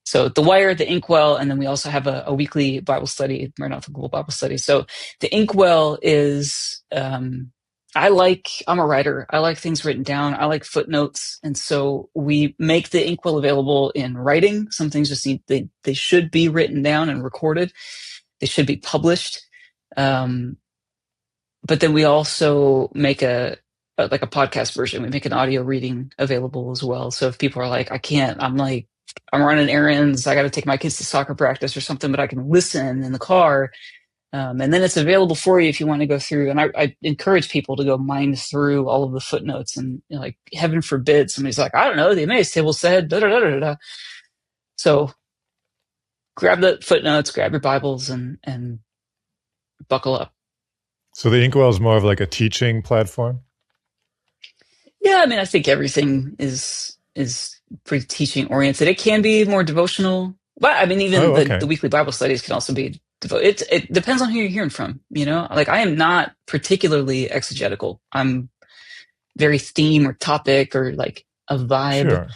So the Wire, the Inkwell, and then we also have a weekly Bible study, Maranatha Global Bible Study. So the Inkwell is, I'm a writer. I like things written down. I like footnotes. And so we make the Inkwell available in writing. Some things just they should be written down and recorded. They should be published. But then we also make like a podcast version. We make an audio reading available as well. So if people are like, I'm running errands, I got to take my kids to soccer practice or something, but I can listen in the car. And then it's available for you if you want to go through. And I encourage people to go mine through all of the footnotes. And like, heaven forbid somebody's like, I don't know, the Emmaus Table said da da da da da. So grab the footnotes, grab your Bibles, and buckle up. So the Inkwell is more of like a teaching platform. Yeah, I mean, I think everything is pretty teaching oriented. It can be more devotional, but I mean, even Oh, the okay. weekly Bible studies can also be it depends on who you're hearing from. Like I am not particularly exegetical. I'm very theme or topic or like a vibe.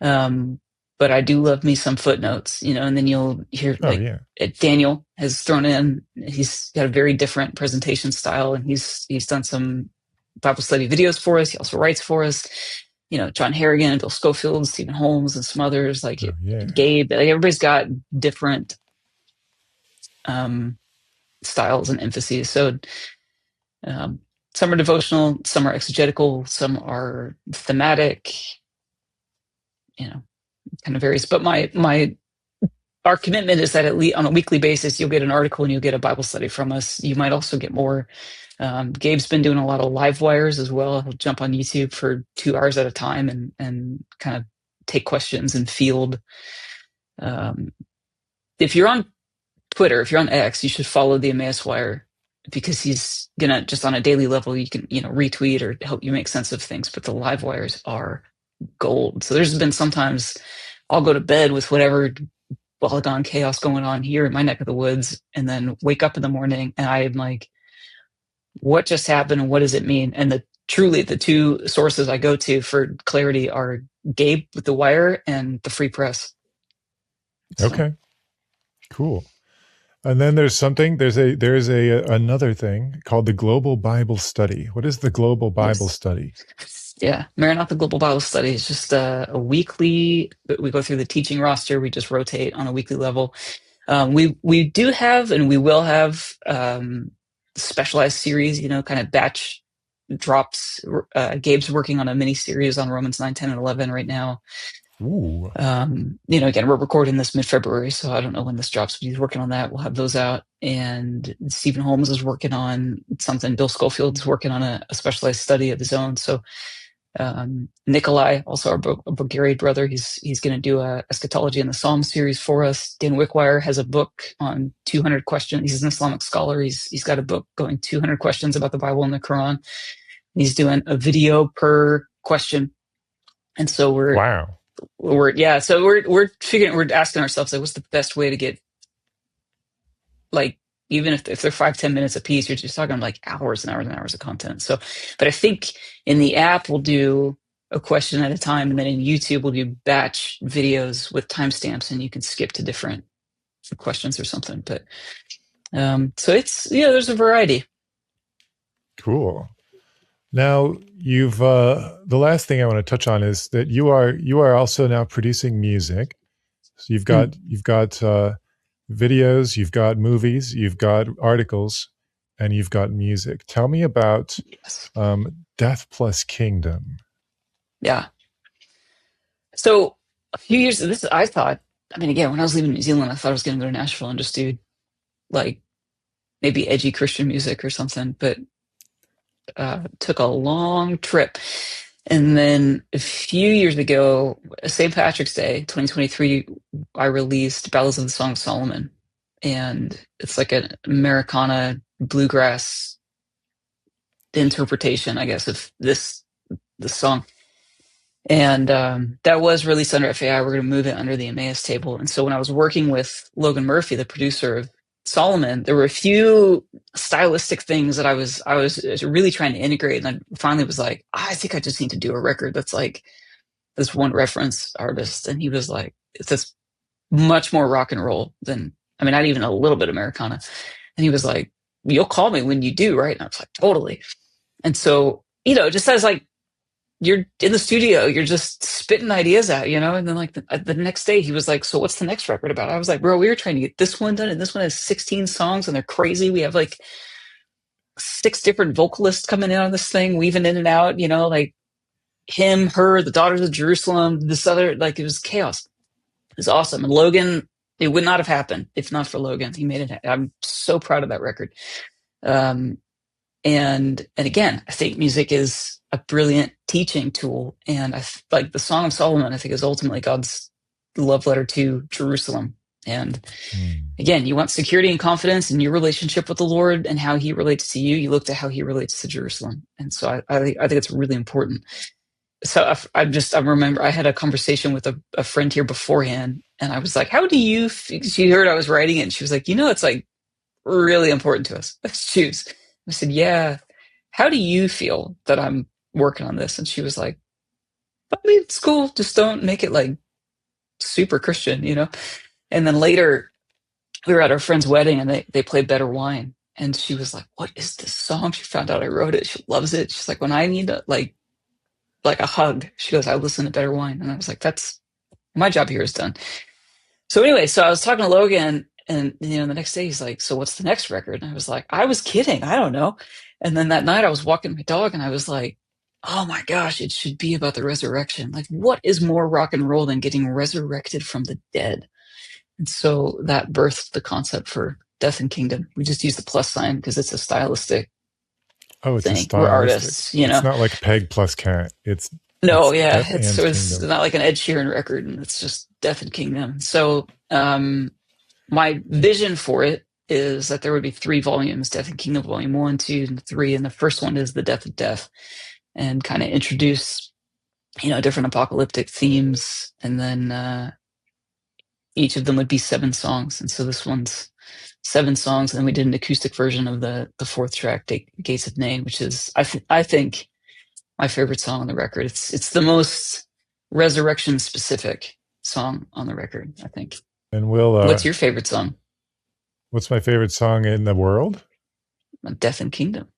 Sure. But I do love me some footnotes. And then you'll hear Oh, like yeah. Daniel has thrown in. He's got a very different presentation style, and he's done some Bible study videos for us. He also writes for us. John Harrigan, Bill Schofield, Stephen Holmes, and some others like Oh, yeah. Gabe. Like everybody's got different styles and emphases. So some are devotional, some are exegetical, some are thematic. Kind of varies. But our commitment is that at least on a weekly basis, you'll get an article and you'll get a Bible study from us. You might also get more. Gabe's been doing a lot of live wires as well. He'll jump on YouTube for 2 hours at a time and kind of take questions and field. If you're on Twitter, if you're on X, you should follow the Emmaus Wire, because he's gonna, just on a daily level, you can retweet or help you make sense of things. But the live wires are gold. So there's been sometimes I'll go to bed with whatever Balagan chaos going on here in my neck of the woods, and then wake up in the morning and I'm like, what just happened and what does it mean? And truly the two sources I go to for clarity are Gabe with the Wire and the Free Press. So. Okay. Cool. And then there's another thing called the Global Bible Study. What is the Global Bible Study? Yeah, Maranatha Global Bible Study is just a weekly. We go through the teaching roster. We just rotate on a weekly level. We do have, and we will have, specialized series. kind of batch drops. Gabe's working on a mini series on Romans 9, 10, and 11 right now. Ooh. Again, we're recording this mid-February, so I don't know when this drops, but he's working on that. We'll have those out. And Stephen Holmes is working on something. Bill Schofield's working on a specialized study of his own. So Nikolai, also our Bulgarian brother, he's going to do a eschatology in the Psalm series for us. Dan Wickwire has a book on 200 questions. He's an Islamic scholar. He's got a book going 200 questions about the Bible and the Quran. He's doing a video per question. And so we're figuring, we're asking ourselves, like, what's the best way to get, like, even if they're 5-10 minutes a piece, you're just talking like hours and hours and hours of content. So, but I think in the app we'll do a question at a time, and then in YouTube we'll do batch videos with timestamps, and you can skip to different questions or something. But So it's, there's a variety. Cool. Now you've the last thing I want to touch on is that you are also now producing music. So you've got videos, you've got movies, you've got articles, and you've got music. Tell me about Yes. Death Plus Kingdom. Yeah. So a few years, I thought, I mean, again, when I was leaving New Zealand, I thought I was going to go to Nashville and just do like maybe edgy Christian music or something, but took a long trip. And then a few years ago, St. Patrick's Day, 2023, I released Ballads of the Song of Solomon. And it's like an Americana bluegrass interpretation, I guess, of this song. And that was released under FAI. We're going to move it under the EMMAUS table. And so when I was working with Logan Murphy, the producer of Solomon, there were a few stylistic things that I was really trying to integrate. And I finally was like, I think I just need to do a record that's like this one reference artist. And he was like, it's this much more rock and roll than, I mean, not even a little bit Americana. And he was like, you'll call me when you do, right? And I was like, totally. And so, just as like, you're in the studio, you're just spitting ideas out, and then like the next day he was like, so what's the next record about? I was like, bro, we were trying to get this one done, and this one has 16 songs and they're crazy. We have like 6 different vocalists coming in on this thing, weaving in and out, like him, her, the Daughters of Jerusalem, this other, like, it was chaos. It was awesome. And Logan, it would not have happened if not for Logan. He made it. I'm so proud of that record. And again, I think music is a brilliant teaching tool. And like the Song of Solomon, I think is ultimately God's love letter to Jerusalem. And again, you want security and confidence in your relationship with the Lord and how he relates to you. You look to how he relates to Jerusalem. And so I think it's really important. So I remember I had a conversation with a friend here beforehand, and I was like, how do you, she heard I was writing it, and she was like, it's like really important to us as Jews. I said, yeah. How do you feel that I'm working on this? And she was like, I mean, it's cool. Just don't make it like super Christian, And then later we were at our friend's wedding and they played Better Wine. And she was like, what is this song? She found out I wrote it. She loves it. She's like, when I need like a hug, she goes, I listen to Better Wine. And I was like, that's my job here is done. So anyway, so I was talking to Logan, and the next day he's like, so what's the next record? And I was like, I was kidding, I don't know. And then that night I was walking my dog and I was like, oh my gosh, it should be about the resurrection. Like, what is more rock and roll than getting resurrected from the dead? And so that birthed the concept for Death and Kingdom. We just use the plus sign because it's a stylistic it's thing. a stylistic. We're artists, It's not like peg plus cat. It's it's not like an Ed Sheeran record, and it's just Death and Kingdom. So my vision for it is that there would be 3 volumes: Death and Kingdom, Volume 1, 2, and 3. And the first one is the Death of Death, and kind of introduce different apocalyptic themes, and then each of them would be 7 songs. And so this one's 7 songs, and then we did an acoustic version of the 4th track, Gates of Nain, which is I think my favorite song on the record. It's the most resurrection specific song on the record, I think. And what's your favorite song? What's my favorite song in the world? Death and Kingdom.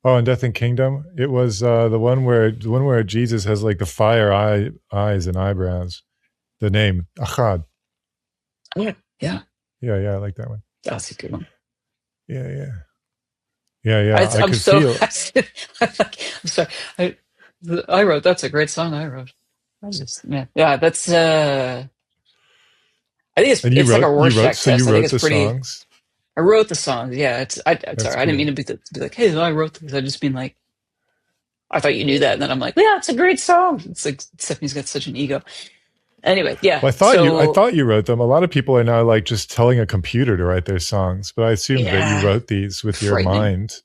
Oh, in Death and Kingdom, it was the one where Jesus has like the fire eyes and eyebrows. The name Achad. Oh, yeah. Yeah, I like that one. That's a good one. Yeah. I'm sorry. I wrote. That's a great song. I wrote. That's. I think it's like a Rorschach test. You wrote the songs? I wrote the songs. Yeah, sorry. Cool. I didn't mean to be like, hey, I wrote this. I just mean like, I thought you knew that, and then I'm like, yeah, it's a great song. It's like Stephanie's got such an ego. Anyway, yeah. Well, I thought you wrote them. A lot of people are now like just telling a computer to write their songs, but I assumed that you wrote these with your mind.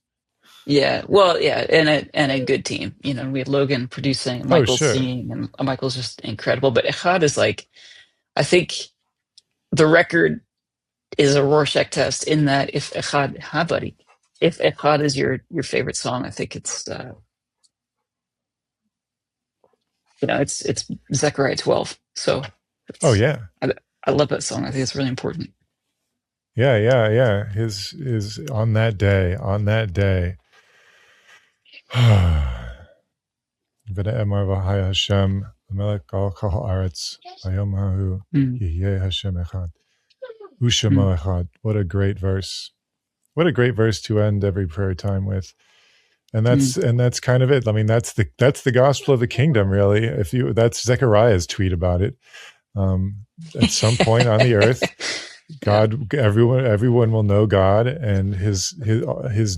Yeah, well, yeah, and a good team. We had Logan producing, and Michael singing, and Michael's just incredible. But Echad is like, I think the record is a Rorschach test in that if Echad, if Echad is your favorite song, I think it's it's Zechariah 12. So I love that song. I think it's really important. Yeah. His on that day. V'ne'emar v'haya Hashem melech al kol haaretz hayom hahu Mm, yihyeh Hashem echad u'shemo echad. What a great verse! What a great verse to end every prayer time with. And mm. that's kind of it. I mean, that's the gospel of the kingdom, really. That's Zechariah's tweet about it. At some point on the earth, God, everyone will know God, and his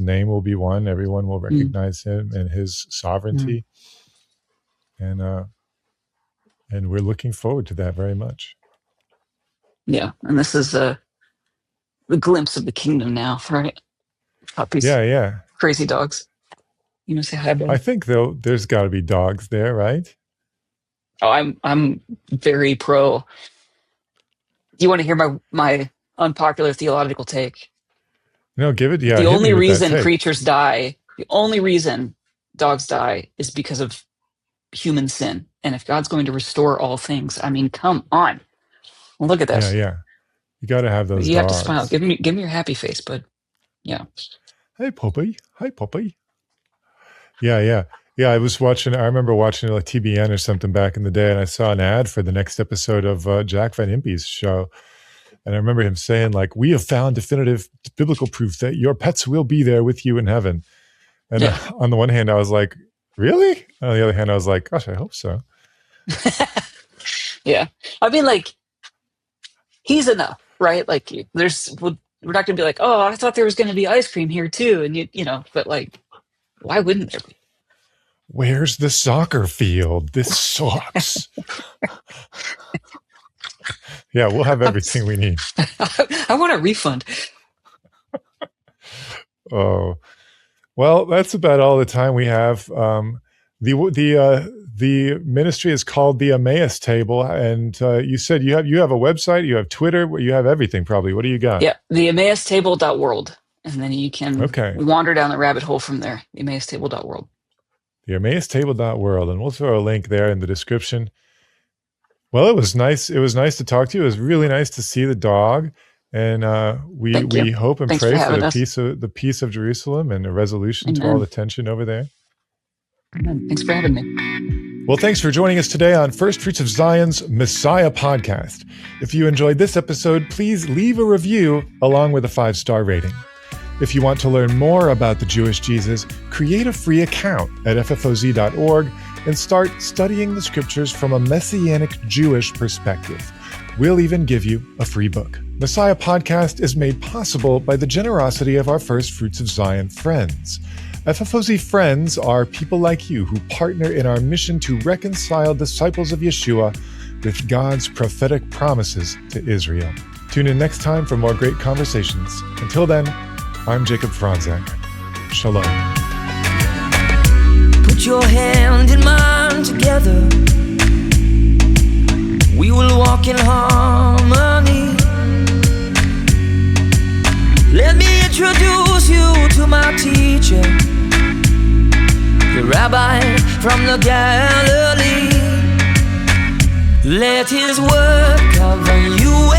name will be one. Everyone will recognize him and his sovereignty, and we're looking forward to that very much. Yeah, and this is the glimpse of the kingdom now, right? Puppies, Yeah. crazy dogs. You know, say hi, I buddy. think though there's got to be dogs there, right? Oh, I'm very pro. Do you want to hear my unpopular theological take? No, give it. Yeah, The hit me only with that reason take. creatures die, the only reason dogs die is because of human sin. And if God's going to restore all things, I mean, come on. Well, look at this. Yeah. You got to have those You have to dogs. smile. Give me your happy face, bud. Yeah. Hey, Poppy. Hi, Poppy. Yeah. I remember watching like TBN or something back in the day, and I saw an ad for the next episode of Jack Van Impe's show. And I remember him saying, like, we have found definitive biblical proof that your pets will be there with you in heaven. And on the one hand, I was like, really? And on the other hand, I was like, gosh, I hope so. Yeah. I mean, like, he's enough, right? Like, we're not going to be like, oh, I thought there was going to be ice cream here too. And you know, but like, why wouldn't there be? Where's the soccer field? This sucks. Yeah, we'll have everything we need. I want a refund. Oh, well, that's about all the time we have. The ministry is called the EMMAUS Table, and you said you have a website, you have Twitter, you have everything probably. What do you got? Yeah, the EMMAUStable.world, and then you can wander down the rabbit hole from there. The EMMAUStable.world. The EMMAUStable.world, and we'll throw a link there in the description. Well, it was nice. It was nice to talk to you. It was really nice to see the dog, and we hope and pray for the peace of Jerusalem and a resolution to all the tension over there. Amen. Thanks for having me. Well, thanks for joining us today on First Fruits of Zion's Messiah podcast. If you enjoyed this episode, please leave a review along with a 5-star rating. If you want to learn more about the Jewish Jesus, create a free account at ffoz.org and start studying the scriptures from a Messianic Jewish perspective. We'll even give you a free book. Messiah Podcast is made possible by the generosity of our First Fruits of Zion friends. FFOZ friends are people like you who partner in our mission to reconcile disciples of Yeshua with God's prophetic promises to Israel. Tune in next time for more great conversations. Until then, I'm Jacob Franzak. Shalom. Put your hand in mine together. We will walk in harmony. Let me introduce you to my teacher, the rabbi from the Galilee. Let his word cover you